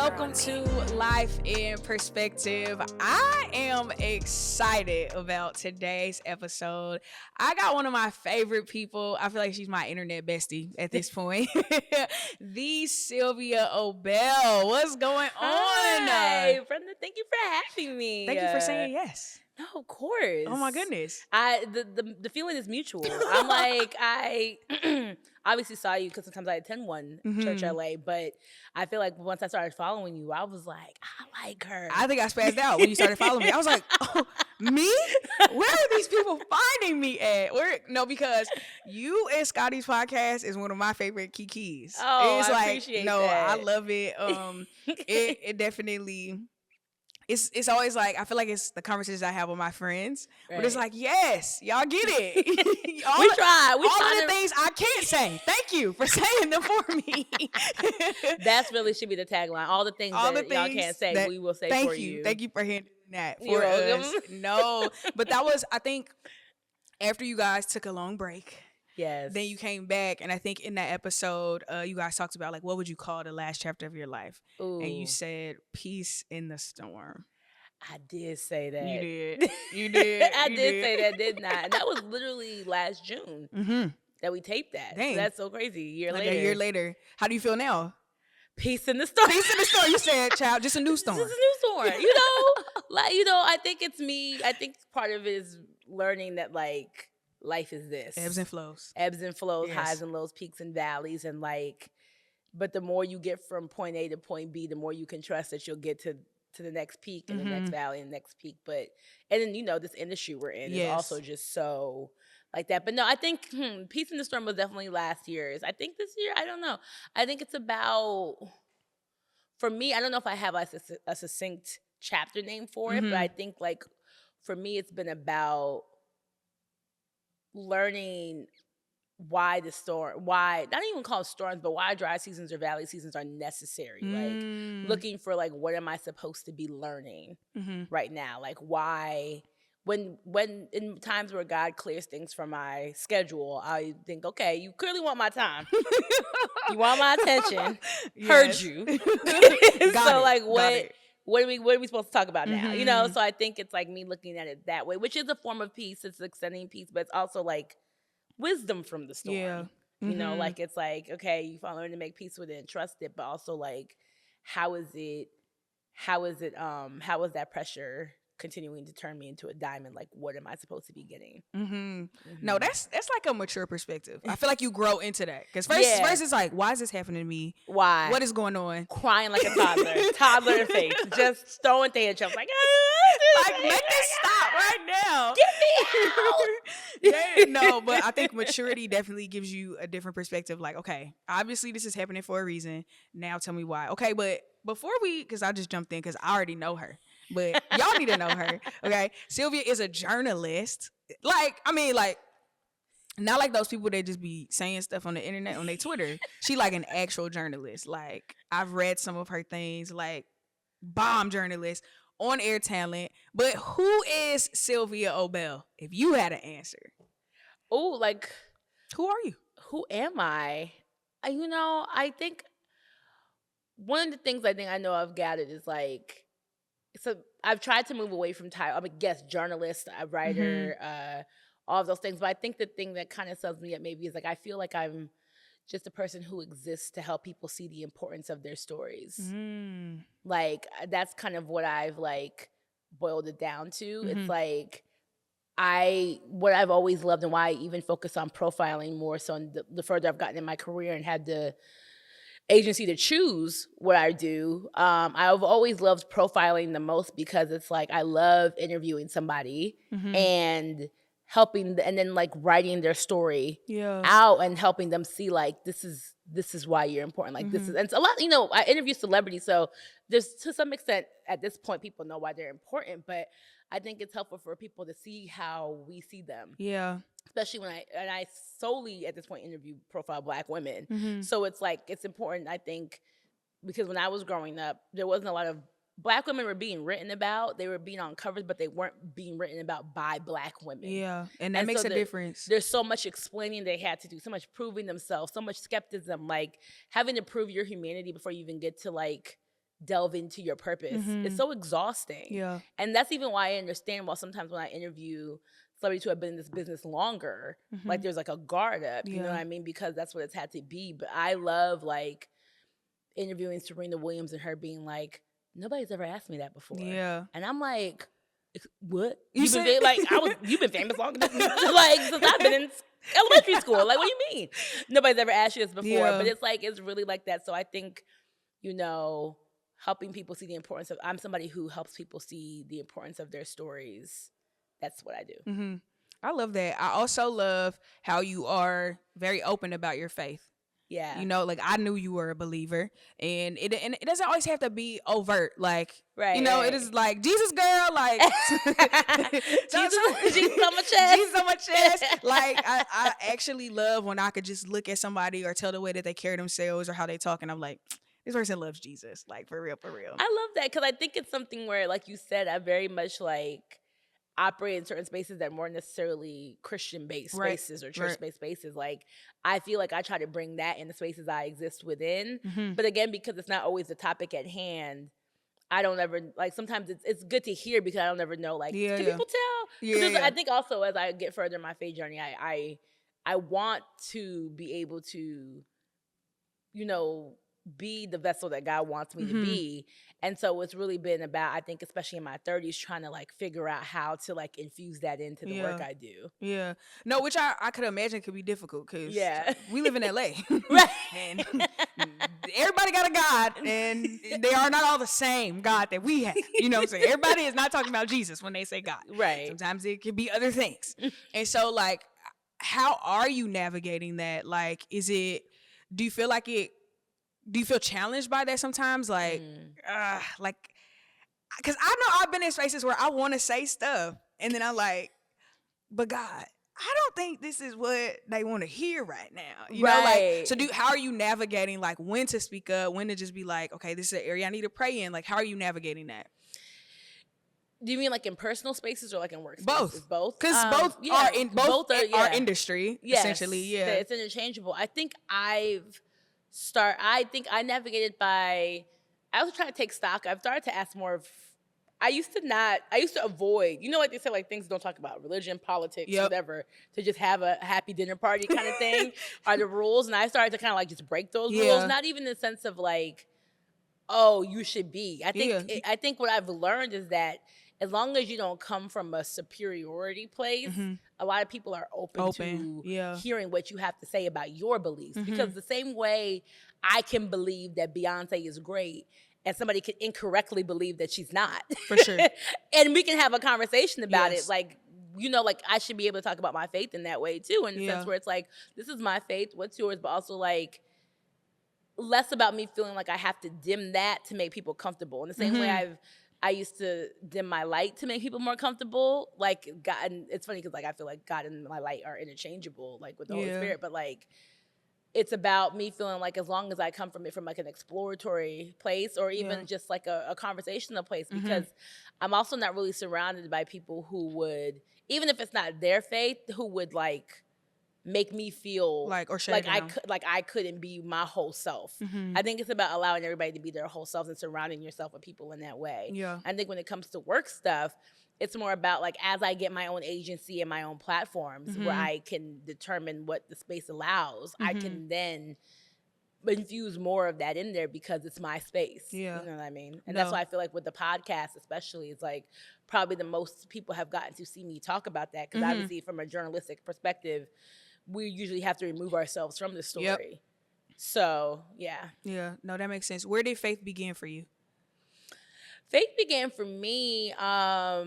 welcome to Life in Perspective. I am excited about today's episode. I got one of my favorite people. I feel like she's my internet bestie at this point. The Sylvia Obell. What's going on? Hi, Brenda. Thank you for having me. Thank you for saying yes. No, of course. Oh my goodness. The feeling is mutual. I'm like, I obviously saw you because sometimes I attend one church LA, but I feel like once I started following you, I was like, I like her. I think I spazzed out when you started following me. I was like, oh, me? Where are these people finding me at? Because you and Scotty's podcast is one of my favorite kikis. Oh, it's I like, appreciate no, that. I love it. It definitely. It's always like, I feel like it's the conversations I have with my friends, but it's like, yes, y'all get it. We try. All of the things I can't say. Thank you for saying them for me. That's really should be the tagline. All the things that y'all can't say, we will say for you. Thank you for handling that You're for welcome. us. No, but that was, I think, after you guys took a long break. Yes. Then you came back, and I think in that episode, you guys talked about, like, what would you call the last chapter of your life? Ooh. And you said, peace in the storm. I did say that. You did. You did. I did say that, didn't I? And that was literally last June that we taped that. Dang. So that's so crazy. A year later. How do you feel now? Peace in the storm. Peace in the storm. You said, child, just a new storm. Just a new storm. I think it's me. I think part of it is learning that, like, life is this. Ebbs and flows. Yes. Highs and lows, peaks and valleys. And, like, but the more you get from point A to point B, the more you can trust that you'll get to the next peak and the next valley and the next peak. But, and then, this industry we're in is also just so like that. But no, I think Peace in the Storm was definitely last year's. I think this year, I don't know. I think it's about, for me, I don't know if I have a succinct chapter name for it, but I think, like, for me, it's been about learning why not even call storms, but why dry seasons or valley seasons are necessary. Like, looking for, like, what am I supposed to be learning right now? Like, why, when in times where God clears things from my schedule, I think, okay, you clearly want my time. You want my attention. Heard you. So, like, what are we supposed to talk about now? So I think it's like me looking at it that way, which is a form of peace. It's extending peace, but it's also like wisdom from the storm. Yeah. Like, it's like, okay, you finally learn to make peace with it and trust it, but also, like, how is that pressure continuing to turn me into a diamond? Like, what am I supposed to be getting? No, that's like a mature perspective. I feel like you grow into that. Because first it's like, why is this happening to me? Why? What is going on? Crying like a toddler in face. Just throwing tantrums like, make this stop right now. Get me out. No, but I think maturity definitely gives you a different perspective. Like, okay, obviously this is happening for a reason. Now tell me why. Okay, but before because I just jumped in because I already know her. But y'all need to know her, okay? Sylvia is a journalist. Not like those people that just be saying stuff on the internet, on their Twitter. She like an actual journalist. Like, I've read some of her things, like, bomb journalist, on air talent. But who is Sylvia Obell? If you had an answer. Oh, like, who are you? Who am I? I think one of the things I know I've gathered is, like, so I've tried to move away from title. I'm a guest journalist, a writer, all of those things. But I think the thing that kind of sums me up maybe is, like, I feel like I'm just a person who exists to help people see the importance of their stories. Like, that's kind of what I've, like, boiled it down to. It's like, what I've always loved and why I even focus on profiling more so the further I've gotten in my career and had the agency to choose what I do. I've always loved profiling the most because it's like, I love interviewing somebody and helping, and then, like, writing their story out and helping them see, like, this is why you're important. Like, this is, and it's a lot, I interview celebrities, so there's, to some extent, at this point, people know why they're important, but I think it's helpful for people to see how we see them. Yeah. Especially when I solely at this point interview profile Black women. So it's like, it's important, I think, because when I was growing up, there wasn't a lot of Black women were being written about. They were being on covers, but they weren't being written about by Black women. Yeah, and that makes a difference. There's so much explaining they had to do, so much proving themselves, so much skepticism, like having to prove your humanity before you even get to, like, delve into your purpose. It's so exhausting. Yeah. And that's even why I understand why sometimes when I interview celebrities who have been in this business longer, like there's like a guard up, you know what I mean? Because that's what it's had to be. But I love like interviewing Serena Williams and her being like, nobody's ever asked me that before. Yeah. And I'm like, what? You've been you've been famous longer than like since I've been in elementary school. Like, what do you mean? Nobody's ever asked you this before. Yeah. But it's like it's really like that. So I think, you know, helping people see the importance of, I'm somebody who helps people see the importance of their stories. That's what I do. I love that. I also love how you are very open about your faith. Yeah. You know, like I knew you were a believer, and it doesn't always have to be overt. Like, right, you know, right. It is like Jesus, girl, like Jesus on my chest. Jesus on my chest. Like I actually love when I could just look at somebody or tell the way that they carry themselves or how they talk, and I'm like, this person loves Jesus, like for real, for real. I love that because I think it's something where, like you said, I very much like operate in certain spaces that weren't necessarily Christian-based spaces or church-based spaces. Like, I feel like I try to bring that in the spaces I exist within. But again, because it's not always the topic at hand, I don't ever, like, sometimes it's good to hear because I don't ever know, like, can people tell? I think also as I get further in my faith journey, I want to be able to, you know, be the vessel that God wants me to be. And so it's really been about, I think, especially in my 30s, trying to like figure out how to like infuse that into the work I do. Yeah. No, which I could imagine could be difficult because we live in LA. Right. And everybody got a God, and they are not all the same God that we have. You know what I'm saying? Everybody is not talking about Jesus when they say God. Right. Sometimes it could be other things. And so like, how are you navigating that? Like, do you feel like do you feel challenged by that sometimes? Like, because I know I've been in spaces where I want to say stuff, and then I'm like, but God, I don't think this is what they want to hear right now. You know, like, so how are you navigating, like, when to speak up, when to just be like, okay, this is an area I need to pray in? Like, how are you navigating that? Do you mean like in personal spaces or like in work Both. spaces? Both. Because both are our industry, essentially. Yeah. It's interchangeable. I think I navigated by, I also try to take stock. I've started to ask more of, I used to avoid, you know, like they say, like things don't talk about religion, politics, whatever, to just have a happy dinner party kind of thing are the rules. And I started to kind of like just break those rules, not even in the sense of like, oh, you should be. I think what I've learned is that as long as you don't come from a superiority place, a lot of people are open to hearing what you have to say about your beliefs. Because the same way I can believe that Beyonce is great, and somebody can incorrectly believe that she's not. For sure. And we can have a conversation about it. Like, you know, like I should be able to talk about my faith in that way too, in the sense where it's like, this is my faith, what's yours? But also like, less about me feeling like I have to dim that to make people comfortable. In the same way I used to dim my light to make people more comfortable. Like God, and it's funny because like I feel like God and my light are interchangeable, like with the Holy Spirit. But like, it's about me feeling like as long as I come from it from like an exploratory place or even just like a conversational place, because I'm also not really surrounded by people who would, even if it's not their faith, who would like make me feel like I couldn't be my whole self. I think it's about allowing everybody to be their whole selves and surrounding yourself with people in that way. I think when it comes to work stuff, it's more about like as I get my own agency and my own platforms where I can determine what the space allows, I can then infuse more of that in there because it's my space. You know what I mean? And that's why I feel like with the podcast especially, it's like probably the most people have gotten to see me talk about that because obviously from a journalistic perspective, we usually have to remove ourselves from the story. So, yeah. No, that makes sense. Where did faith begin for you? Faith began for me, I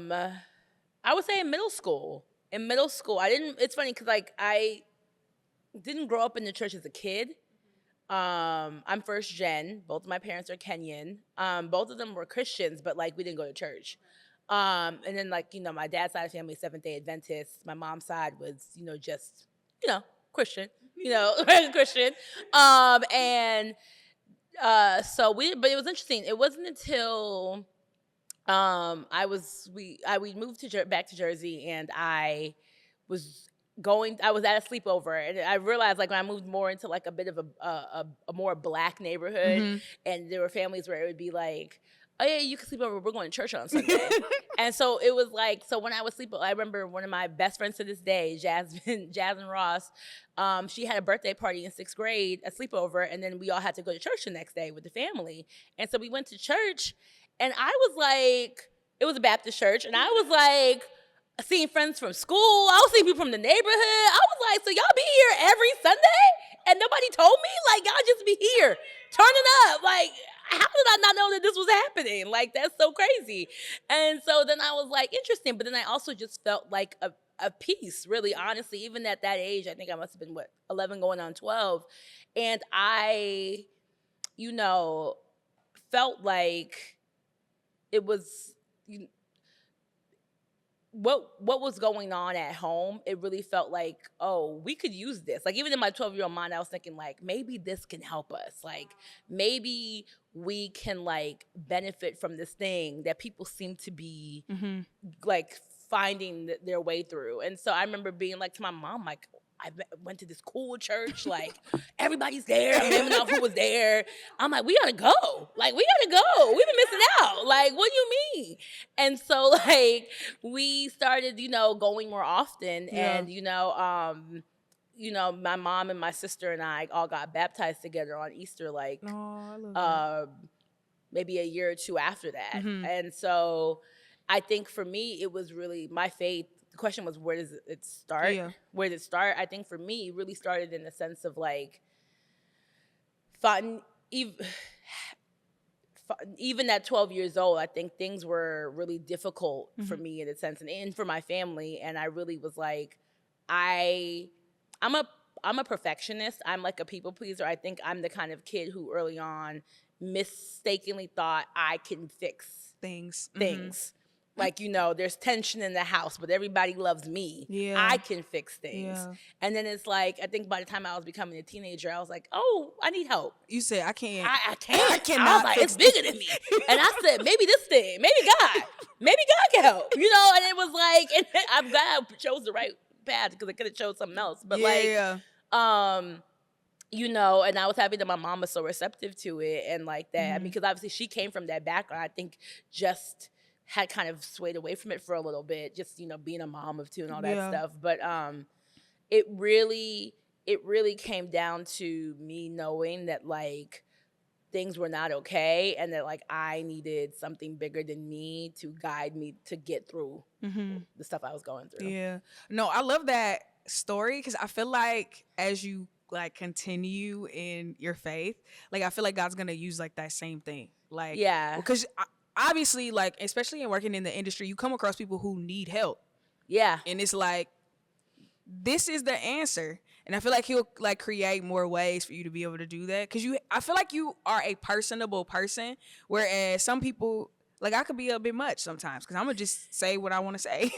would say in middle school. It's funny because like I didn't grow up in the church as a kid. I'm first gen. Both of my parents are Kenyan. Both of them were Christians, but like we didn't go to church. And then like, you know, my dad's side of the family, Seventh-day Adventist. My mom's side was, you know, just, you know, Christian, you know, Christian. But it was interesting. It wasn't until we moved back to Jersey and I was I was at a sleepover, and I realized like when I moved more into like a bit of a more black neighborhood, Mm-hmm. and there were families where it would be like, oh yeah, you can sleep over, we're going to church on Sunday. And so it was like, so when I was sleeping, I remember one of my best friends to this day, Jasmine Ross, she had a birthday party in 6th grade, a sleepover, and then we all had to go to church the next day with the family. And so we went to church, and I was like, it was a Baptist church, and I was like, seeing friends from school. I was seeing people from the neighborhood. I was like, so y'all be here every Sunday? And nobody told me? Like, y'all just be here, turning up. Like, how did I not know that this was happening? Like, that's so crazy. And so then I was like, interesting. But then I also just felt like a peace, really, honestly. Even at that age, I think I must have been, 11 going on 12. And I, felt like it was... what was going on at home, it really felt like, oh, we could use this. Like, even in my 12-year-old mind, I was thinking, like, maybe this can help us. Like, maybe we can, like, benefit from this thing that people seem to be, like, finding their way through. And so I remember being like to my mom, like, I went to this cool church, like, everybody's there. I'm naming off who was there. I'm like, we gotta go. Like, we gotta go. We've been missing out. Like, what do you mean? And so, like, we started, going more often. Yeah. And, my mom and my sister and I all got baptized together on Easter, like, I love that. maybe a year or two after that. Mhm. And so I think for me, it was really my faith. The question was, where does it start? Yeah. Where did it start? I think for me, it really started in the sense of like, even at 12 years old, I think things were really difficult for me in a sense, and for my family. And I really was like, I'm a perfectionist. I'm like a people pleaser. I think I'm the kind of kid who early on mistakenly thought I can fix Things. Like, there's tension in the house, but everybody loves me. Yeah. I can fix things. Yeah. And then it's like, I think by the time I was becoming a teenager, I was like, oh, I need help. You said I can't. I can't. I cannot was like, fix it's bigger than me. And I said, maybe this thing, maybe God can help. And it was like, and I'm glad I chose the right path because I could have chose something else. But and I was happy that my mom was so receptive to it and like that, because obviously she came from that background. I think just had kind of swayed away from it for a little bit, just, being a mom of two and all that stuff. But it really came down to me knowing that, like, things were not okay and that, like, I needed something bigger than me to guide me to get through the stuff I was going through. Yeah. No, I love that story because I feel like as you, like, continue in your faith, like, I feel like God's going to use, like, that same thing. Like, yeah. Because obviously, like, especially in working in the industry, you come across people who need help. Yeah. And it's like, this is the answer. And I feel like he'll, like, create more ways for you to be able to do that. Because I feel like you are a personable person, whereas some people, like, I could be a bit much sometimes because I'm going to just say what I want to say.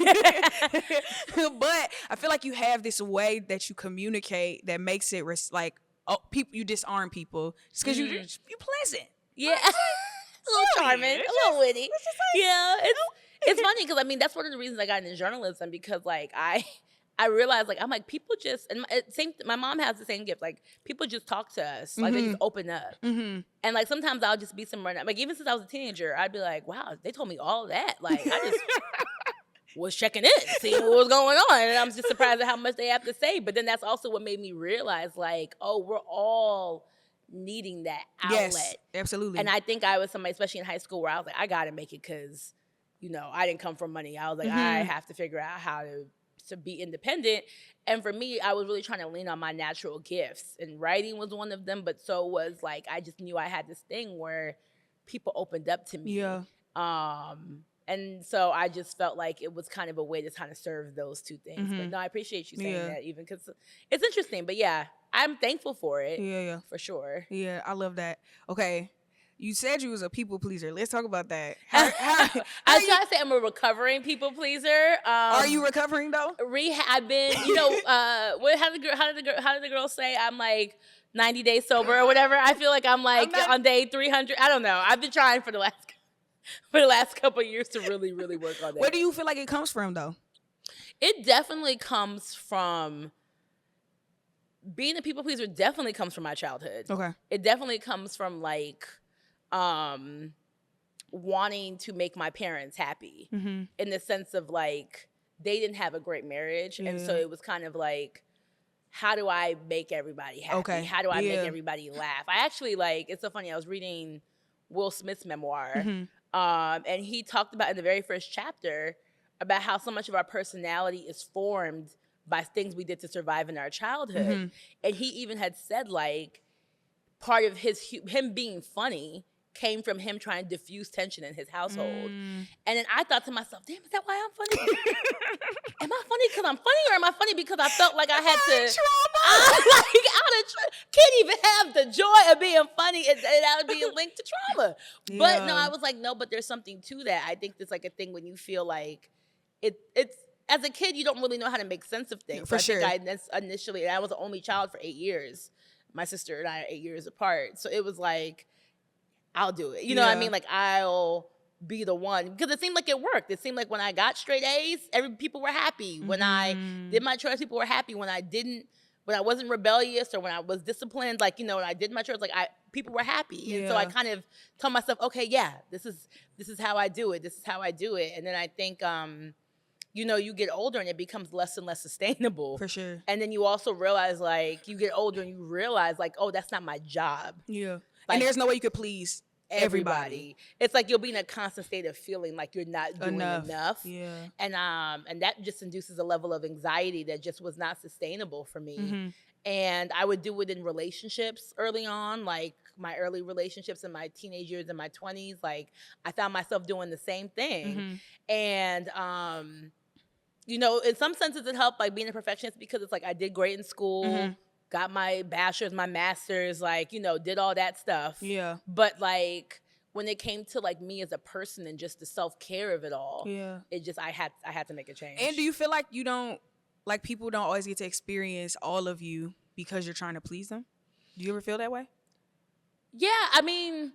But I feel like you have this way that you communicate that makes it, you disarm people just because you're pleasant. Yeah. A little charming, a little witty. Yeah, it's funny because, I mean, that's one of the reasons I got into journalism because, like, I realized, like, I'm like, people just, and my mom has the same gift. Like, people just talk to us. Like, they just open up. And, like, sometimes I'll just be somewhere, like, even since I was a teenager, I'd be like, wow, they told me all that. Like, I just was checking in, seeing what was going on. And I'm just surprised at how much they have to say. But then that's also what made me realize, like, oh, we're all needing that outlet. Yes, absolutely. And I think I was somebody, especially in high school, where I was like, I got to make it because, I didn't come from money. I was like, I have to figure out how to be independent. And for me, I was really trying to lean on my natural gifts. And writing was one of them, but so was, like, I just knew I had this thing where people opened up to me. Yeah. And so I just felt like it was kind of a way to kind of serve those two things. But no, I appreciate you saying that, even because it's interesting. But yeah, I'm thankful for it. Yeah. For sure. Yeah, I love that. Okay. You said you was a people pleaser. Let's talk about that. I was trying to say I'm a recovering people pleaser. Are you recovering though? I've been, how did the girl say? I'm like 90 days sober or whatever. I feel like I'm like on day 300. I don't know. I've been trying for the last couple of years to really, really work on that. Where do you feel like it comes from though? It definitely comes from being a people pleaser. Definitely comes from my childhood. Okay. It definitely comes from like wanting to make my parents happy in the sense of like they didn't have a great marriage, and so it was kind of like, how do I make everybody happy? Okay. How do I make everybody laugh? I actually like, it's so funny. I was reading Will Smith's memoir, and he talked about in the very first chapter about how so much of our personality is formed by things we did to survive in our childhood. And he even had said like part of him being funny came from him trying to diffuse tension in his household. And then I thought to myself, damn, is that why I'm funny? Am I funny because I'm funny, or am I funny because I felt like I had to can't even have the joy of being funny and that would be linked to trauma. But no, I was like, no, but there's something to that. I think there's like a thing when you feel like it's as a kid, you don't really know how to make sense of things. For sure. I think initially, I was the only child for 8 years. My sister and I are 8 years apart. So it was like, I'll do it. You know what I mean? Like, I'll be the one. Because it seemed like it worked. It seemed like when I got straight A's, people were happy. When I did my chores, people were happy. When I wasn't rebellious or when I was disciplined, like, you know, when I did my chores, like, people were happy. And so I kind of told myself, okay, yeah, this is how I do it. This is how I do it. And then I think, you know, you get older and it becomes less and less sustainable. For sure. And then you also realize, like, you get older and you realize, like, oh, that's not my job. Yeah. Like, and there's no way you could please everybody. It's like you'll be in a constant state of feeling like you're not doing enough. Yeah. And that just induces a level of anxiety that just was not sustainable for me. And I would do it in relationships early on, like my early relationships in my teenage years and my 20s. Like, I found myself doing the same thing. And you know, in some senses it helped, like being a perfectionist, because it's like I did great in school, got my bachelor's, my master's, like, you know, did all that stuff. Yeah. But like when it came to like me as a person and just the self-care of it all, it just I had to make a change. And do you feel like people don't always get to experience all of you because you're trying to please them? Do you ever feel that way? Yeah, I mean,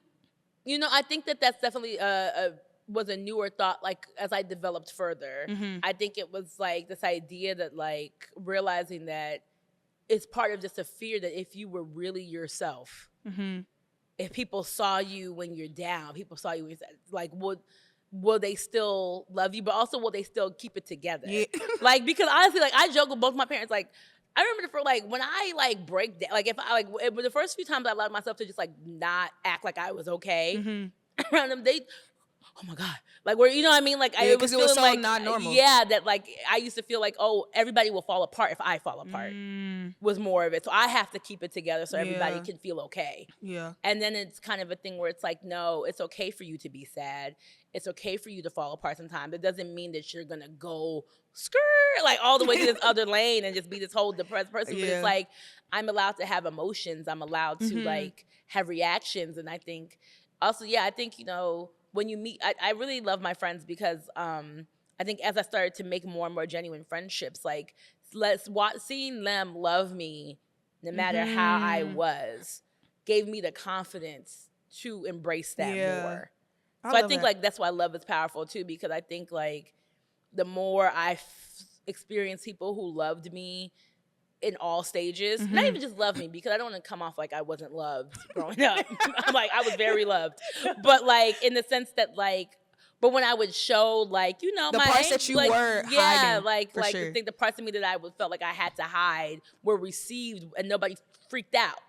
you know, I think that's definitely was a newer thought, like, as I developed further. I think it was, like, this idea that, like, realizing that it's part of just a fear that if you were really yourself, if people saw you when you're down, people saw you when you're, like, will they still love you, but also will they still keep it together? Yeah. Like, because honestly, like, I joke with both my parents, like, I remember for like when I like break down, like if I like the first few times I allowed myself to just like not act like I was okay around them, oh my God, like where, you know what I mean? Like it was so like not normal. Yeah, that like I used to feel like, oh, everybody will fall apart if I fall apart. Was more of it. So I have to keep it together so everybody can feel okay. Yeah. And then it's kind of a thing where it's like, no, it's okay for you to be sad. It's okay for you to fall apart sometimes. It doesn't mean that you're gonna go like all the way to this other lane and just be this whole depressed person. But it's like, I'm allowed to have emotions. I'm allowed to like have reactions. And I think also, I think, you know, when you meet, I really love my friends because I think as I started to make more and more genuine friendships, like seeing them love me no matter how I was gave me the confidence to embrace that more. So I think like that's why love is powerful too, because I think like the more I experienced people who loved me in all stages, not even just love me, because I don't want to come off like I wasn't loved growing up. I'm like, I was very loved. But like in the sense that like, but when I would show like, you know, the my parts that you like, were hiding, like sure. I think the parts of me that I felt like I had to hide were received and nobody freaked out.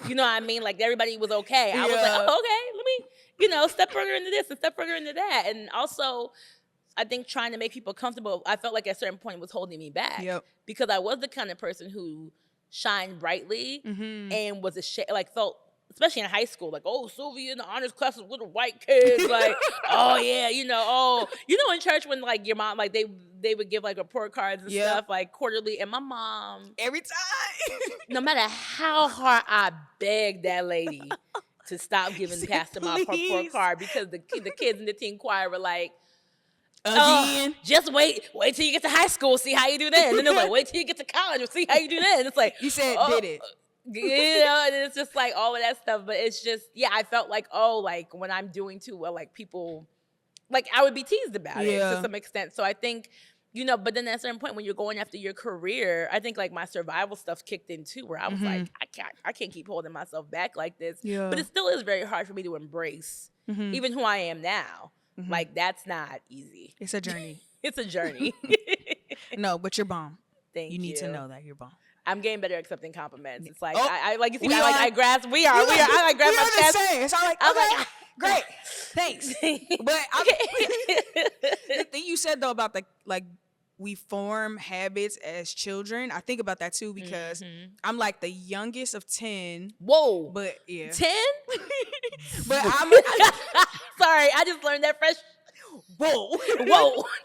You know what I mean? Like everybody was okay. I was like, oh, okay, let me, you know, step further into this and step further into that. And also, I think trying to make people comfortable, I felt like at a certain point was holding me back. Because I was the kind of person who shined brightly and was felt, especially in high school, like, oh, Sylvia in the honors class with little white kids, like, oh yeah, you know, in church when like your mom, like they would give like report cards and stuff like quarterly, and my mom every time, no matter how hard I begged that lady to stop giving Pastor my report card, because the kids in the teen choir were like, again, just wait till you get to high school, see how you do that. And then they're like, wait till you get to college, and see how you do that. And it's like, you said, did it. You know, and it's just like all of that stuff. But it's just, I felt like, oh, like when I'm doing too well, like people, like I would be teased about it to some extent. So I think but then at a certain point when you're going after your career, I think like my survival stuff kicked in too, where I was like, I can't keep holding myself back like this. Yeah. But it still is very hard for me to embrace even who I am now. Like, that's not easy. It's a journey. It's a journey. No, but you're bomb. Thank you. You need to know that you're bomb. I'm getting better at accepting compliments. It's like, Oh, I like, you see, we I are. grasp, we are, I like grab my chest. So I'm like, I was okay, like, great, thanks. But the thing you said though about we form habits as children, I think about that too because I'm like the youngest of 10. Whoa. But yeah. 10? But I'm sorry, I just learned that fresh. Whoa.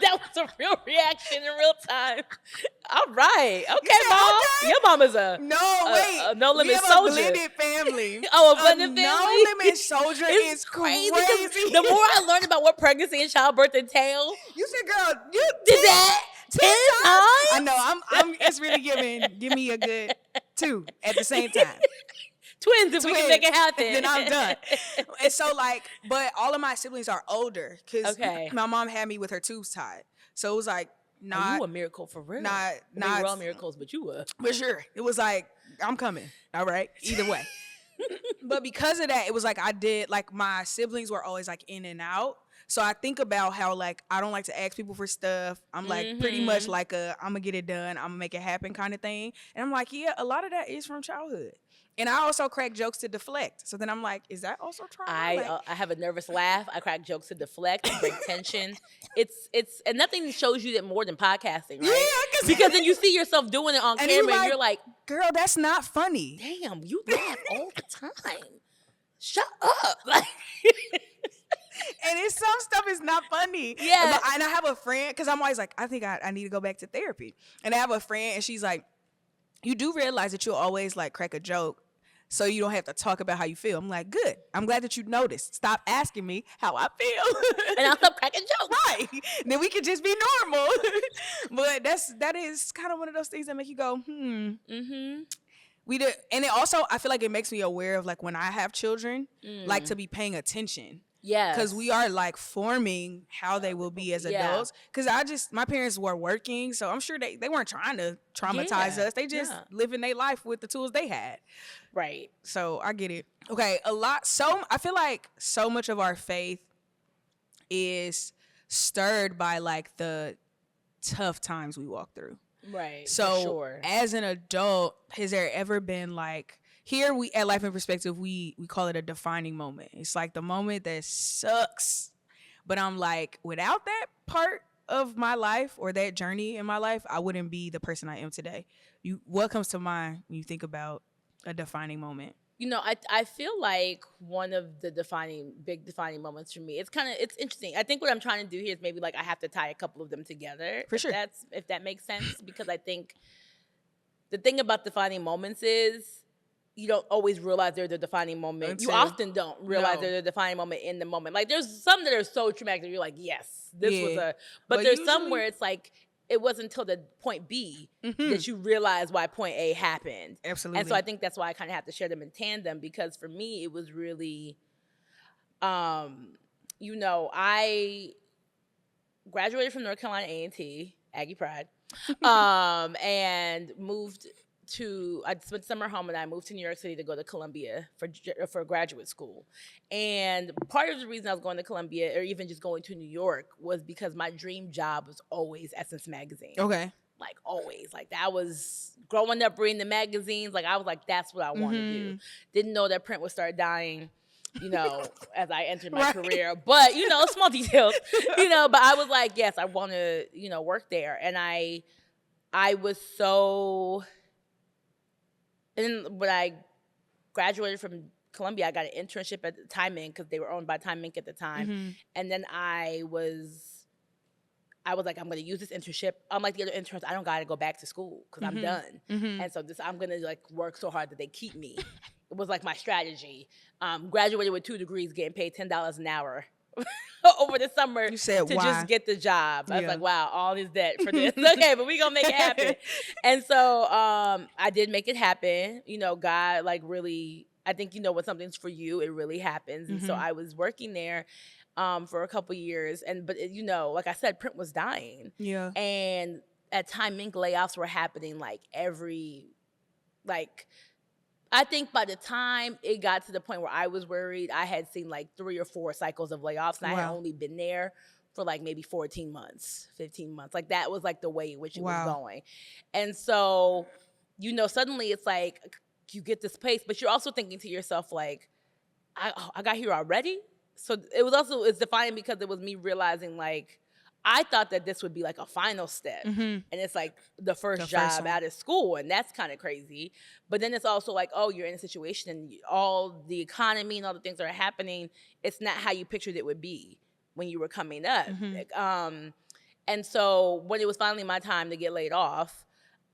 That was a real reaction in real time. All right. Okay, Mom. Okay. Your mom is a no limit we have soldier. A blended family. Oh, a blended family. No limit soldier is crazy. The more I learned about what pregnancy and childbirth entail, you said, "Girl, you did that 10 times." I know. I'm. It's really give me a good 2 at the same time. Twins, if we can make it happen. Then I'm done. And so but all of my siblings are older because my mom had me with her tubes tied. So it was like, you a miracle for real. We're all miracles, but you were. For sure. It was like, I'm coming. All right. Either way. But because of that, it was like my siblings were always like in and out. So I think about how like I don't like to ask people for stuff. I'm like pretty much like I'm gonna get it done. I'm gonna make it happen kind of thing. And I'm like, yeah, a lot of that is from childhood. And I also crack jokes to deflect. So then I'm like, is that also trauma? I have a nervous laugh. I crack jokes to deflect, break tension. It's and nothing shows you that more than podcasting, right? Yeah, because then you see yourself doing it on camera and you're like, girl, that's not funny. Damn, you laugh all the time. Shut up. And it's some stuff is not funny. Yeah. And I have a friend, because I'm always like, I think I need to go back to therapy. And I have a friend and she's like, you do realize that you'll always like crack a joke so you don't have to talk about how you feel. I'm like, good. I'm glad that you noticed. Stop asking me how I feel. And I'll stop cracking jokes. Right. Then we can just be normal. But that is kind of one of those things that make you go, We did, and it also, I feel like it makes me aware of like when I have children, like to be paying attention. Yeah. Because we are like forming how they will be as adults. Because my parents were working, so I'm sure they weren't trying to traumatize us. They just living their life with the tools they had. Right. So I get it. Okay, I feel like so much of our faith is stirred by like the tough times we walk through. Right. So for sure. As an adult, has there ever been like, here we at Life in Perspective, we call it a defining moment. It's like the moment that sucks. But I'm like, without that part of my life or that journey in my life, I wouldn't be the person I am today. What comes to mind when you think about a defining moment? You know, I feel like one of the big defining moments for me, it's interesting. I think what I'm trying to do here is maybe like I have to tie a couple of them together. For sure. If that makes sense. Because I think the thing about defining moments is you don't always realize they're the defining moment. You often don't realize they're the defining moment in the moment. Like there's some that are so traumatic that you're like, yes, this was but there's some where it's like, it wasn't until the point B that you realize why point A happened. Absolutely. And so I think that's why I kind of have to share them in tandem, because for me, it was really, I graduated from North Carolina A&T, Aggie Pride, and I spent summer home and I moved to New York City to go to Columbia for graduate school. And part of the reason I was going to Columbia or even just going to New York was because my dream job was always Essence Magazine. Okay. Like always. Like that was growing up reading the magazines. Like I was like, that's what I want to do. Didn't know that print would start dying, as I entered my career. But, small details, but I was like, yes, I want to, work there. And I was so... And then when I graduated from Columbia, I got an internship at Time Inc. because they were owned by Time Inc. at the time. And then I was like, I'm going to use this internship. Unlike the other interns, I don't got to go back to school because I'm done. And so I'm going to like work so hard that they keep me. It was like my strategy. Graduated with 2 degrees, getting paid $10 an hour over the summer just get the job. I was like, wow, all this debt for this. Okay, but we gonna make it happen. And so I did make it happen. God like really, I think when something's for you, it really happens. And so I was working there for a couple years. But you know, like I said, print was dying. Yeah. And at Time Inc. layoffs were happening like I think by the time it got to the point where I was worried, I had seen like 3 or 4 cycles of layoffs, and I had only been there for like maybe 14 months, 15 months. Like that was like the way in which it was going. And so, you know, suddenly it's like you get this place, but you're also thinking to yourself like, I got here already? So it's defining because it was me realizing like, I thought that this would be like a final step. And it's like the first job out of school. And that's kind of crazy. But then it's also like, oh, you're in a situation and all the economy and all the things that are happening, it's not how you pictured it would be when you were coming up. And so when it was finally my time to get laid off,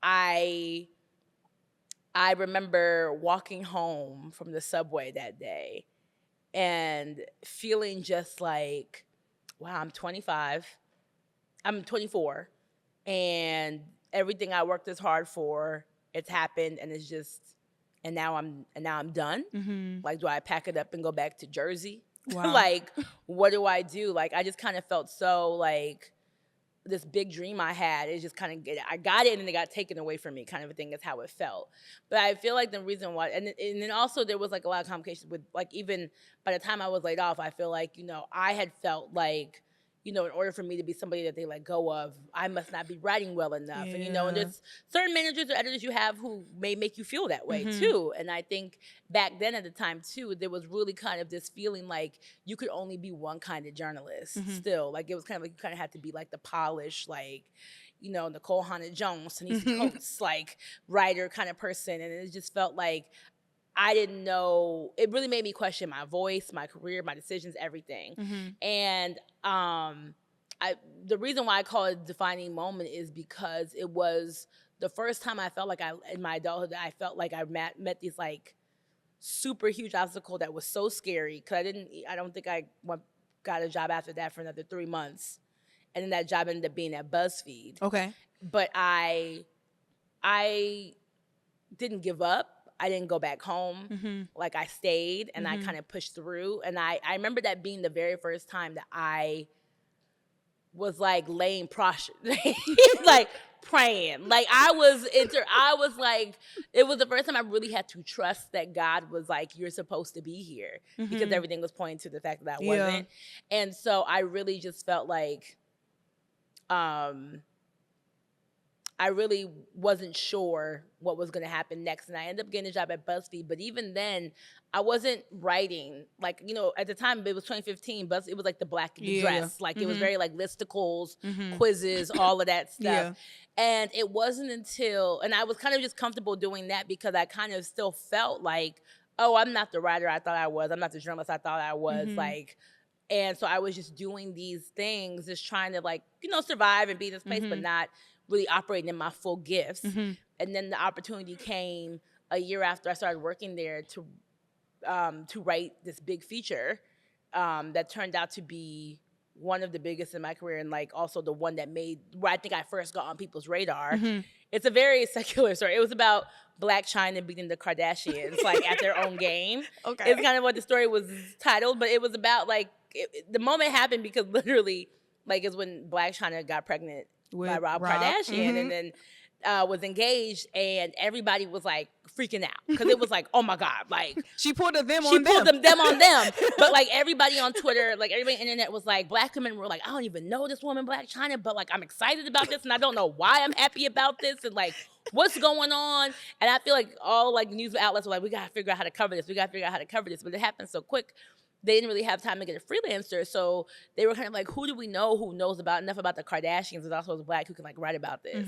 I remember walking home from the subway that day and feeling just like, wow, I'm 25. I'm 24, and everything I worked this hard for, it's happened, and it's just, and now I'm done. Like, do I pack it up and go back to Jersey? Like, what do I do? Like, I just kind of felt so like this big dream I had. It just kind of, I got it and then it got taken away from me, kind of a thing is how it felt. But I feel like the reason why, and then also there was like a lot of complications with, like, even by the time I was laid off, I feel like, you know, I had felt like, you know, in order for me to be somebody that they let go of, I must not be writing well enough. And, you know, and there's certain managers or editors you have who may make you feel that way too. And I think back then at the time too, there was really kind of this feeling like you could only be one kind of journalist still. Like it was kind of like you kind of had to be like the polished, like, you know, Nicole Hannah-Jones, Denise Coates, like writer kind of person. And it just felt like I didn't know. It really made me question my voice, my career, my decisions, everything. And the reason why I call it a defining moment is because it was the first time I felt like in my adulthood, I felt like I met these like super huge obstacle that was so scary. Cause I don't think I got a job after that for another 3 months. And then that job ended up being at BuzzFeed. Okay. But I didn't give up. I didn't go back home. Like I stayed and I kind of pushed through. And I remember that being the very first time that I was like laying prostrate, like praying. Like I was like, it was the first time I really had to trust that God was like, you're supposed to be here, because everything was pointing to the fact that I wasn't. And so I really just felt like, I really wasn't sure what was going to happen next. And I ended up getting a job at BuzzFeed. But even then, I wasn't writing. Like, you know, at the time, it was 2015. It was like the black dress. Like, it was very like listicles, quizzes, all of that stuff. And it wasn't until, and I was kind of just comfortable doing that because I kind of still felt like, oh, I'm not the writer I thought I was. I'm not the journalist I thought I was. Like, and so I was just doing these things, just trying to like, you know, survive and be in this place, but not really operating in my full gifts. And then the opportunity came a year after I started working there to write this big feature that turned out to be one of the biggest in my career, and like also the one that where I think I first got on people's radar. It's a very secular story. It was about Black Chyna beating the Kardashians like at their own game. Okay. It's kind of what the story was titled, but it was about like the moment happened because literally like is when Black Chyna got pregnant by Rob Kardashian, and then was engaged, and everybody was like freaking out because it was like, oh my God, like she pulled them on them. But like everybody on Twitter, like everybody on the internet was like, Black women were like, I don't even know this woman, Black Chyna, but like I'm excited about this, and I don't know why I'm happy about this, and like what's going on. And I feel like all like news outlets were like, we gotta figure out how to cover this. But it happened so quick. They didn't really have time to get a freelancer, so they were kind of like, who do we know who knows enough about the Kardashians and also is Black who can like write about this?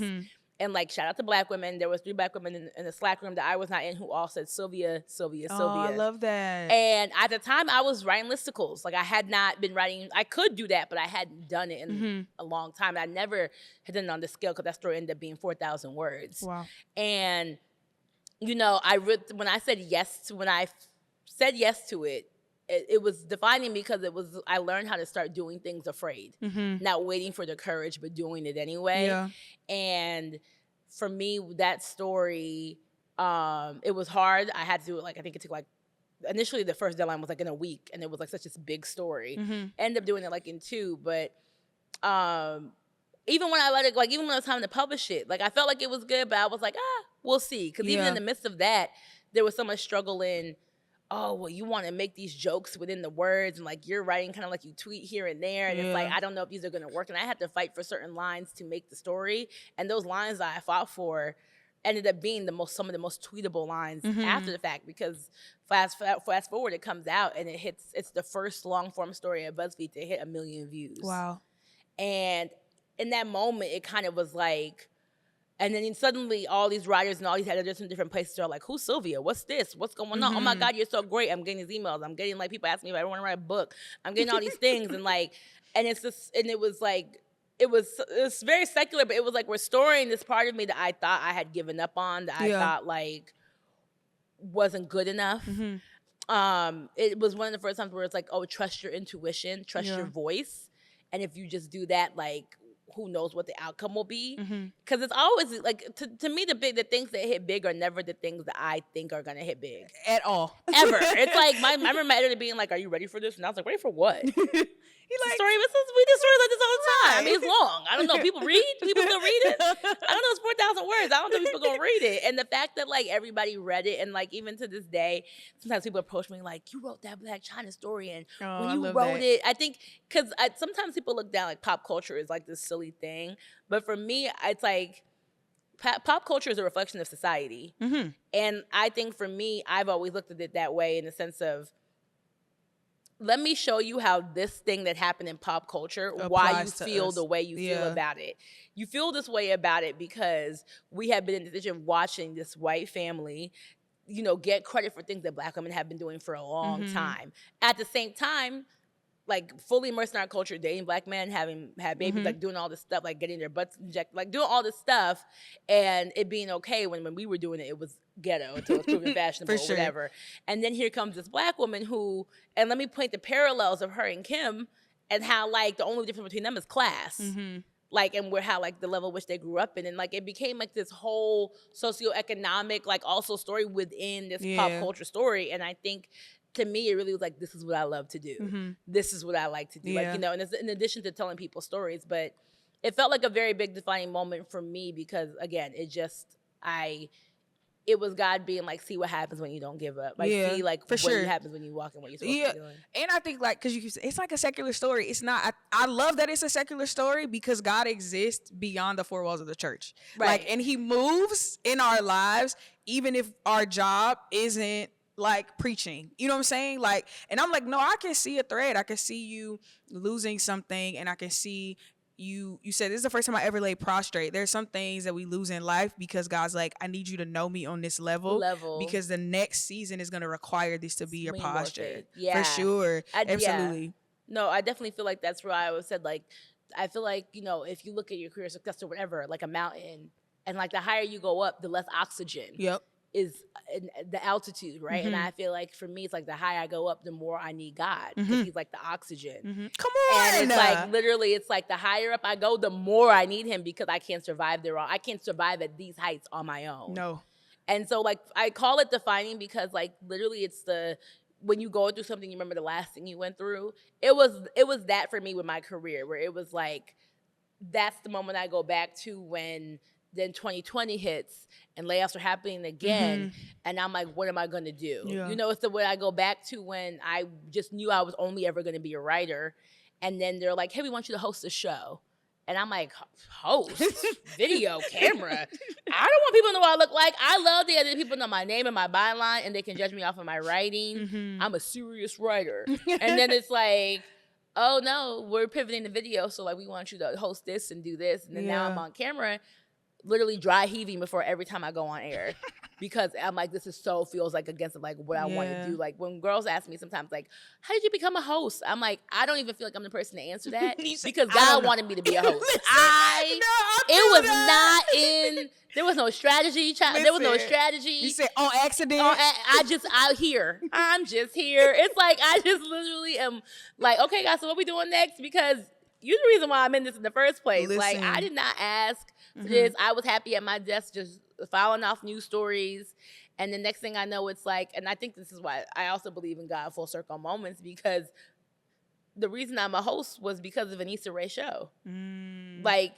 And like shout out to Black women. There was 3 Black women in the Slack room that I was not in who all said Sylvia. Oh, I love that. And at the time I was writing listicles. Like I had not been writing. I could do that, but I hadn't done it in a long time. I never had done it on the scale because that story ended up being 4,000 words. Wow. And you know, when I said yes to it, it was defining because I learned how to start doing things afraid, not waiting for the courage, but doing it anyway. Yeah. And for me, that story, it was hard. I had to do it. Like, I think it took like initially the first deadline was like in a week, and it was like such a big story. Mm-hmm. Ended up doing it like in 2, but even when I let it, like even when it was time to publish it, like I felt like it was good, but I was like, we'll see, because even in the midst of that, there was so much struggle in, oh, well, you want to make these jokes within the words, and like you're writing kind of like you tweet here and there, and it's like, I don't know if these are going to work, and I had to fight for certain lines to make the story, and those lines that I fought for ended up being some of the most tweetable lines after the fact, because fast forward, it comes out and it's the first long form story at BuzzFeed to hit 1 million views. Wow. And in that moment, it kind of was like, and then suddenly all these writers and all these editors from different places are like, who's Sylvia? What's this? What's going on? Oh my God, you're so great. I'm getting these emails. I'm getting like people asking me if I want to write a book. I'm getting all these things. And like, and it's just, and it was like, it was very secular, but it was like restoring this part of me that I thought I had given up on, that I thought like wasn't good enough. It was one of the first times where it's like, oh, trust your intuition, trust your voice. And if you just do that, like, who knows what the outcome will be? Because it's always like, to me, the things that hit big are never the things that I think are gonna hit big at all, ever. It's like I remember my editor being like, "Are you ready for this?" And I was like, "Ready for what?" We do stories like this all the time. I mean, it's long. I don't know. People read. People still read it. I don't know. It's 4,000 words. I don't know if people gonna read it. And the fact that like everybody read it, and like even to this day, sometimes people approach me like, "You wrote that Black Chyna story," and when you wrote it, I think because sometimes people look down like pop culture is like this silly thing, but for me, it's like pop culture is a reflection of society, and I think for me, I've always looked at it that way in the sense of, let me show you how this thing that happened in pop culture, why you feel the way you feel about it. You feel this way about it because we have been in the position watching this white family, you know, get credit for things that Black women have been doing for a long time. At the same time, like fully immersed in our culture, dating Black men, had babies, like doing all this stuff, like getting their butts injected, like doing all this stuff, and it being okay when we were doing it, it was ghetto until it was proven fashionable or whatever. And then here comes this Black woman who, and let me point the parallels of her and Kim, and how like the only difference between them is class. Like, and how like the level which they grew up in, and like it became like this whole socioeconomic like also story within this pop culture story. And I think, to me, it really was like, this is what I love to do. This is what I like to do. Like, you know, and it's in addition to telling people stories, but it felt like a very big defining moment for me because, again, it was God being like, see what happens when you don't give up. Like, see like what happens when you walk in what you're supposed to be doing. And I think like, because it's like a secular story. It's not, I love that it's a secular story because God exists beyond the 4 walls of the church. Right. Like, and he moves in our lives, even if our job isn't like preaching, you know what I'm saying? Like, and I'm like, no, I can see a thread. I can see you losing something, and I can see you said this is the first time I ever lay prostrate. There's some things that we lose in life because God's like, I need you to know me on this level because the next season is going to require this to be your posture. For sure. Absolutely. No, I definitely feel like that's where I always said, like, I feel like, you know, if you look at your career success or whatever, like a mountain, and like the higher you go up, the less oxygen is the altitude, right? And I feel like for me, it's like the higher I go up, the more I need God, because he's like the oxygen. Come on. And it's like, literally, it's like the higher up I go, the more I need him, because I can't survive there. I can't survive at these heights on my own. No. And so like, I call it defining because like, literally it's when you go through something, you remember the last thing you went through. It was that for me with my career, where it was like, that's the moment I go back to when then 2020 hits and layoffs are happening again. And I'm like, what am I going to do? You know, it's the way I go back to when I just knew I was only ever going to be a writer. And then they're like, hey, we want you to host a show. And I'm like, host? Video, camera? I don't want people to know what I look like. I love the idea that people know my name and my byline and they can judge me off of my writing. I'm a serious writer. And then it's like, oh no, we're pivoting to video. So like, we want you to host this and do this. And then now I'm on camera, literally dry heaving before every time I go on air, because I'm like, this feels like against like what I want to do. Like when girls ask me sometimes, like, how did you become a host? I'm like, I don't even feel like I'm the person to answer that because God wanted me to be a host. There was no strategy. There was no strategy. You said on accident. I'm just here. It's like, I just literally am like, okay, guys, so what we doing next? Because you're the reason why I'm in this in the first place. Like, I did not ask for this. I was happy at my desk just filing off news stories. And the next thing I know, it's like, and I think this is why I also believe in God full circle moments, because the reason I'm a host was because of an Issa Rae show. Like,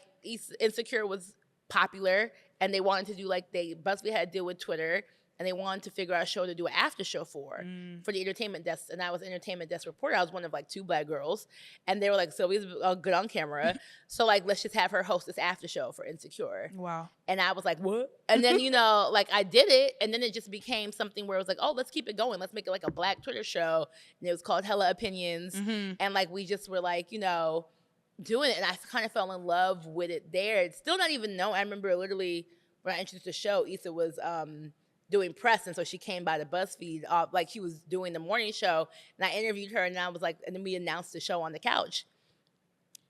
Insecure was popular, and they wanted to do, like, BuzzFeed had to deal with Twitter, and they wanted to figure out a show to do an after show for the entertainment desk. And I was entertainment desk reporter. I was one of like 2 Black girls. And they were like, Sylvia's good on camera. So like, let's just have her host this after show for Insecure. Wow. And I was like, what? And then, you know, like I did it. And then it just became something where it was like, oh, let's keep it going. Let's make it like a Black Twitter show. And it was called Hella Opinions. And like, we just were like, you know, doing it. And I kind of fell in love with it there. It's still not even known. I remember literally when I introduced the show, Issa was doing press, and so she came by the BuzzFeed, like she was doing the morning show, and I interviewed her, and I was like, and then we announced the show on the couch.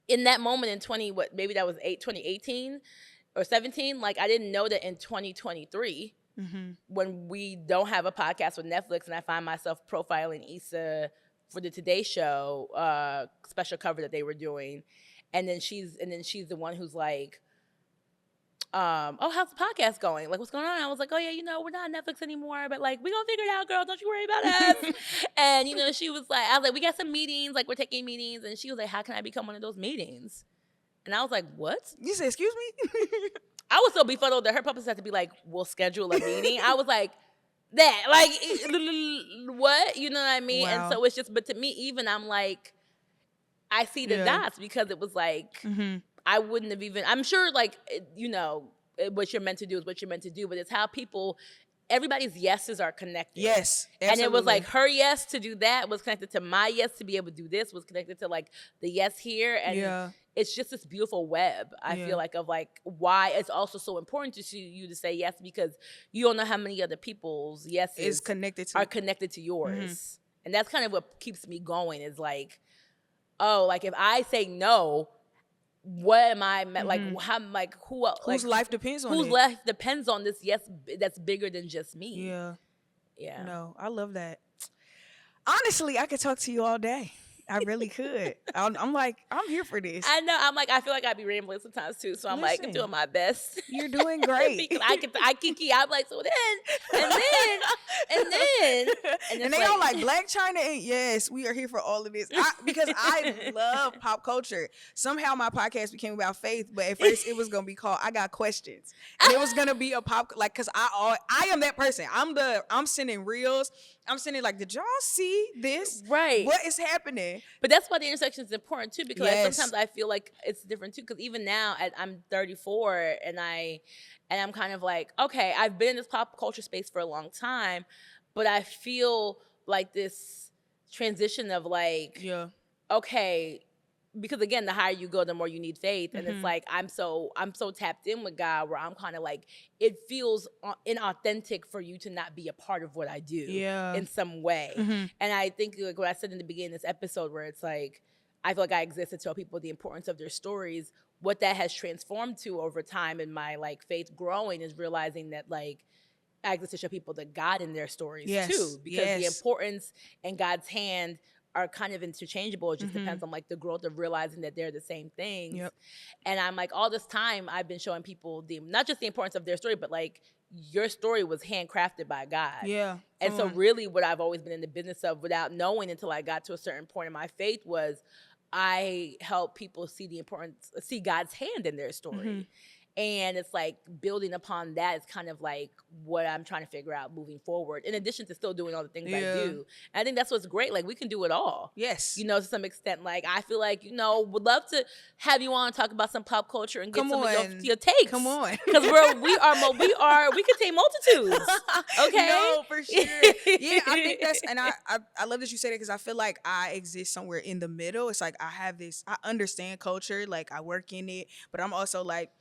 In that moment in 2018 or 17, like I didn't know that in 2023, when we don't have a podcast with Netflix, and I find myself profiling Issa for the Today Show special cover that they were doing, and then she's the one who's like, oh, how's the podcast going? Like, what's going on? I was like, oh yeah, you know, we're not on Netflix anymore, but like, we gonna figure it out, girl. Don't you worry about us. And you know, she was like, I was like, we got some meetings, like we're taking meetings, and she was like, how can I become one of those meetings? And I was like, what? You said, excuse me? I was so befuddled that her publicist had to be like, we'll schedule a meeting. I was like, that, like, what? You know what I mean? Wow. And so it's just, but to me, even I'm like, I see the dots, because it was like, I wouldn't have even, I'm sure, like, you know, what you're meant to do is what you're meant to do, but it's how people, everybody's yeses are connected. Yes, absolutely. And it was like her yes to do that was connected to my yes to be able to do this, was connected to like the yes here. And it's just this beautiful web, I feel like, of like why it's also so important to you to say yes, because you don't know how many other people's yeses are connected to yours. And that's kind of what keeps me going, is like, oh, like if I say no, what am I like? How, like, who else? Whose like, life depends on it? Whose life depends on this yes that's bigger than just me? Yeah. No, I love that. Honestly, I could talk to you all day. I really could. I'm like, I'm here for this. I know. I'm like, I feel like I'd be rambling sometimes too. So I'm like, I'm doing my best. You're doing great. Because I kiki. I'm like, so then, and they all like Black Chyna. And yes, we are here for all of this. Because I love pop culture. Somehow my podcast became about faith, but at first it was gonna be called I Got Questions, and it was gonna be a pop, like, because I am that person. I'm sending reels. I'm sending like, did y'all see this? Right. What is happening? But that's why the intersection is important too, because like, sometimes I feel like it's different too. Because even now, I'm 34, and I'm kind of like, okay, I've been in this pop culture space for a long time, but I feel like this transition of like, okay, because again, the higher you go, the more you need faith. And it's like, I'm so tapped in with God, where I'm kind of like, it feels inauthentic for you to not be a part of what I do in some way. And I think like what I said in the beginning of this episode, where it's like, I feel like I exist to tell people the importance of their stories. What that has transformed to over time in my like faith growing is realizing that like, I exist to show people the God in their stories too, because the importance and God's hand are kind of interchangeable. It just depends on like the growth of realizing that they're the same thing. And I'm like, all this time I've been showing people not just the importance of their story, but like, your story was handcrafted by God. And so really what I've always been in the business of, without knowing until I got to a certain point in my faith, was I help people see God's hand in their story. And it's like building upon that is kind of like what I'm trying to figure out moving forward, in addition to still doing all the things I do. And I think that's what's great. Like, we can do it all. Yes. You know, to some extent, like, I feel like, you know, would love to have you on and talk about some pop culture and get some of your takes. Come on. Because we contain multitudes. Okay? No, for sure. Yeah, I think that's, and I love that you say that, because I feel like I exist somewhere in the middle. It's like, I understand culture, like I work in it, but I'm also like,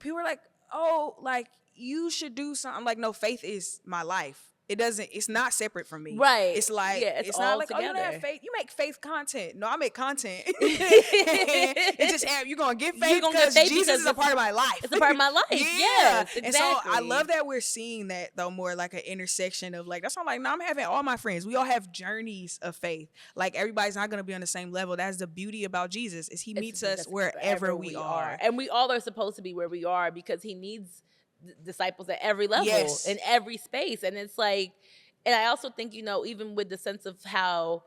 people are like, oh, like, you should do something. I'm like, no, faith is my life. It's not separate from me. Right. It's like, it's not like, together. Oh, you don't have faith. You make faith content. No, I make content. It's just, you're going to get faith because Jesus is a part of my life. It's a part of my life. Yes, exactly. And so I love that we're seeing that, though, more like an intersection of like, that's why I'm like, no, I'm having all my friends. We all have journeys of faith. Like, everybody's not going to be on the same level. That's the beauty about Jesus, is he meets us wherever we are. And we all are supposed to be where we are, because he needs disciples at every level, in every space. And it's like, and I also think, even with the sense of how,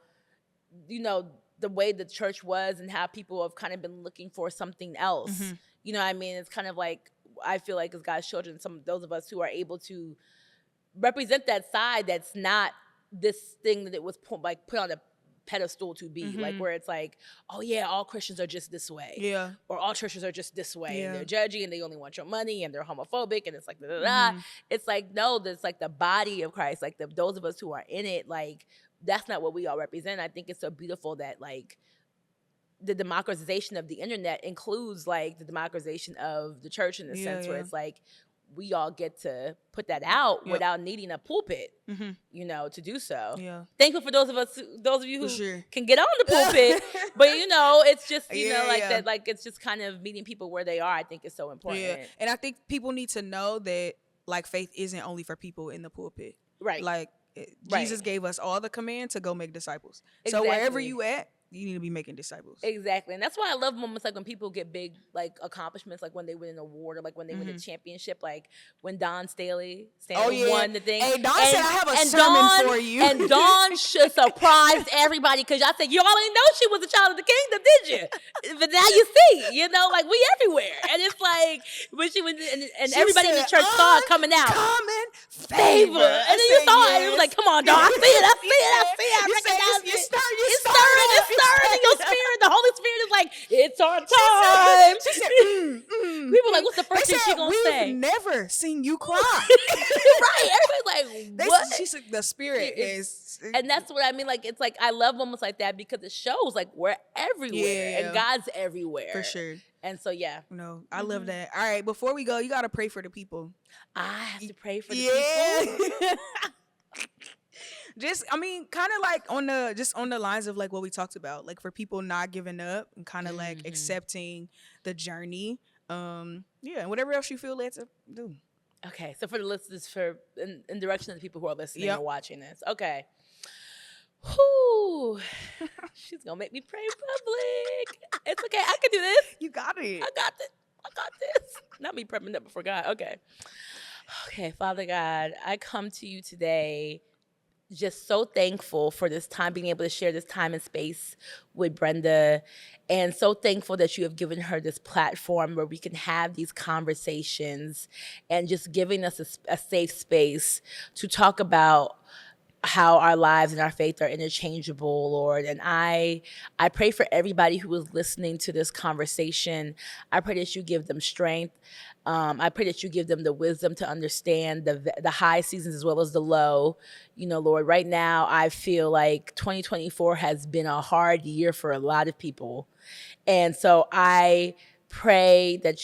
the way the church was and how people have kind of been looking for something else. You know what I mean? It's kind of like, I feel like as God's children, some of those of us who are able to represent that side that's not this thing that it was put on a pedestal to be, like where it's like, oh yeah, all Christians are just this way, or all churches are just this way, and they're judgy and they only want your money and they're homophobic, and it's like it's like, no, that's like the body of Christ, like those of us who are in it, like that's not what we all represent. I think it's so beautiful that like the democratization of the internet includes like the democratization of the church in the sense where it's like we all get to put that out without needing a pulpit, to do so. Thankful for those of you who can get on the pulpit, but it's just that, like it's just kind of meeting people where they are. I think is so important. And I think people need to know that like faith isn't only for people in the pulpit, right? Like Jesus gave us all the command to go make disciples. So wherever you at, you need to be making disciples. Exactly. And that's why I love moments like when people get big like accomplishments, like when they win an award or like when they win a championship, like when Dawn Staley won the thing. Hey, Dawn said I have a sermon for you. And Dawn should surprise everybody, because y'all said y'all didn't know she was a child of the kingdom, did you? But now you see, like we everywhere. And it's like when she went and she everybody in the church saw it coming out. Common favor. And then you saw it. It was like, come on, Dawn. I see it. I recognize it. You're stirring in your spirit. The Holy Spirit is like, it's our time. She said, People like, what's the first thing she gonna say? We've never seen you cry. Right. Everybody's like, what? She said the spirit is. And that's what I mean. Like, it's like, I love moments like that because it shows like we're everywhere and God's everywhere. For sure. And so, I love that. All right. Before we go, you got to pray for the people. I have to pray for the people. Just, kind of like on the lines of like what we talked about, like for people not giving up and kind of like accepting the journey. And whatever else you feel led to do. Okay, so for the listeners, in direction of the people who are listening or watching this, okay. Whew. She's gonna make me pray in public. It's okay, I can do this. You got it. I got this. Not me prepping up before God. Okay, Father God, I come to you today just so thankful for this time, being able to share this time and space with Brenda, and so thankful that you have given her this platform where we can have these conversations and just giving us a safe space to talk about how our lives and our faith are interchangeable, Lord. And I pray for everybody who is listening to this conversation. I pray that you give them strength. I pray that you give them the wisdom to understand the high seasons as well as the low. Lord, right now I feel like 2024 has been a hard year for a lot of people. And so I pray that,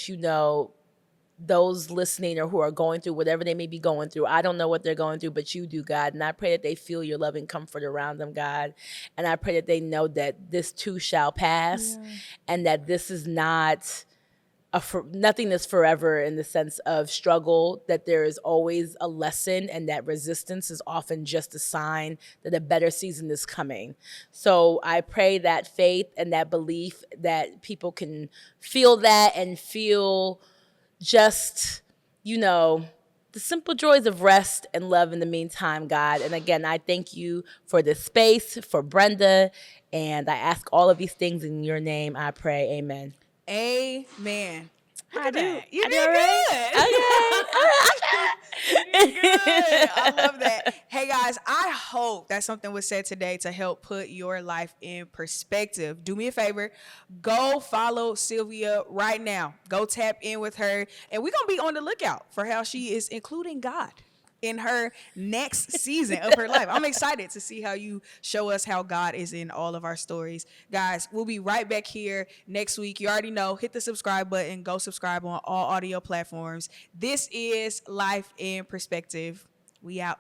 those listening or who are going through whatever they may be going through, I don't know what they're going through, but you do, God. And I pray that they feel your loving comfort around them, God. And I pray that they know that this too shall pass and that this is not nothing is forever in the sense of struggle, that there is always a lesson and that resistance is often just a sign that a better season is coming. So I pray that faith and that belief that people can feel that and feel just, the simple joys of rest and love in the meantime, God. And again, I thank you for this space, for Brenda, and I ask all of these things in your name, I pray. Amen. Amen. I do. You did good. You did good. I love that. Hey guys, I hope that something was said today to help put your life in perspective. Do me a favor, go follow Sylvia right now. Go tap in with her, and we're gonna be on the lookout for how she is including God in her next season of her life. I'm excited to see how you show us how God is in all of our stories. Guys, we'll be right back here next week. You already know, hit the subscribe button, go subscribe on all audio platforms. This is Life in Perspective. We out.